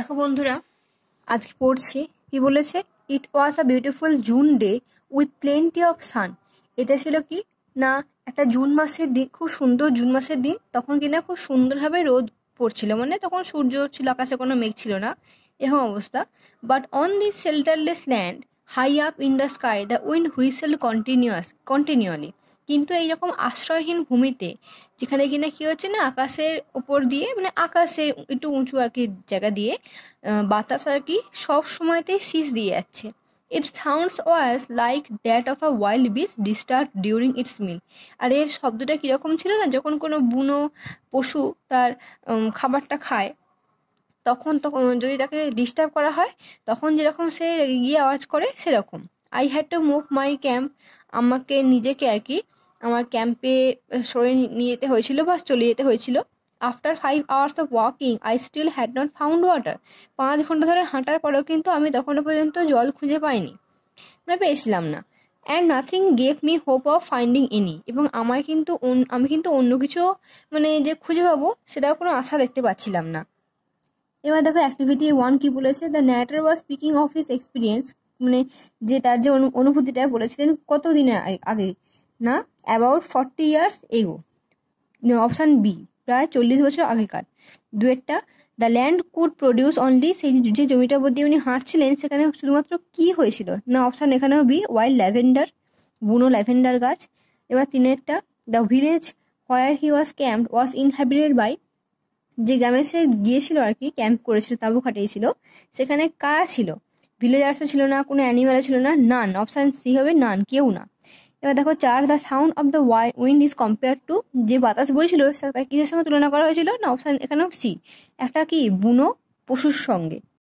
দেখো বন্ধুরা, আজকে পড়ছি কি বলেছে। It was a beautiful June day with plenty of sun. এটা ছিল কি না, একটা জুন মাসের দিন, খুব সুন্দর জুন মাসের দিন। তখন কিনা খুব সুন্দরভাবে রোদ পড়ছিল, মানে তখন সূর্য ছিল, আকাশে কোনো মেঘ ছিল না, এরকম অবস্থা। But on this shelterless land high up in the sky the wind whistle continually. কিন্তু এইরকম আশ্রয়হীন ভূমিতে, যেখানে কিনা কি হচ্ছে না, আকাশের ওপর দিয়ে, মানে আকাশে একটু উঁচু আর কি জায়গা দিয়ে বাতাস আর কি সব সময়তেই শীষ দিয়ে যাচ্ছে। It sounds was like that of a wild বিস ডিস্টার্ব ডিউরিং ইটস মিল। আর এর শব্দটা কীরকম ছিল না, যখন কোনো বুনো পশু তার খাবারটা খায়, তখন তখন যদি তাকে ডিস্টার্ব করা হয়, তখন যেরকম সে গিয়ে আওয়াজ করে, সেরকম। I had to move my camp. আমাকে নিজেকে আর কি আমার ক্যাম্পে সরে নিয়ে যেতে হয়েছিল বা চলে যেতে হয়েছিল। After 5 hours of walking I still had not found water. 5 ঘন্টা ধরে হাঁটার পরেও কিন্তু আমি তখনও পর্যন্ত জল খুঁজে পাইনি, মানে পেয়েছিলাম না। And nothing gave me hope of finding any. এবং আমি কিন্তু অন্য কিছু, মানে যে খুঁজে পাবো, সেটাও কোনো আশা দেখতে পাচ্ছিলাম না। এবার দেখো অ্যাক্টিভিটি 1 কি বলেছে। The narrator was speaking of his experience, মানে যে তার যে অনুভূতিটা বলেছিলেন কত দিনের আগে না, about 40 years ago. Option B, প্রায় 40 বছর আগেকার। দুয়েরটা, the land could produce only, সেই যে জমিটার উপর দিয়ে উনি হাঁটছিলেন সেখানে শুধুমাত্র কি হয়েছিল না, অপশান এখানেও বি, ওয়াইল্ড ল্যাভেন্ডার, বুনো ল্যাভেন্ডার গাছ। এবার তিনেরটা, the village where he was camped was inhabited by, যে গ্রামে সে গিয়েছিল আর কি, ক্যাম্প করেছিল, তাঁবু খাটিয়েছিল, সেখানে কারা ছিল? ভিলেজার্সও ছিল না, কোনো অ্যানিমালও ছিল না, নান। অপশান সি হবে, নান, কেউ না। এবার দেখো 4, the sound of the wind is compare to, যে বাতাস বইছিল সেটা কিসের সঙ্গে তুলনা করা হয়েছিল না, অপশান এখানেও সি, একটা কি বুনো পশুর সঙ্গে।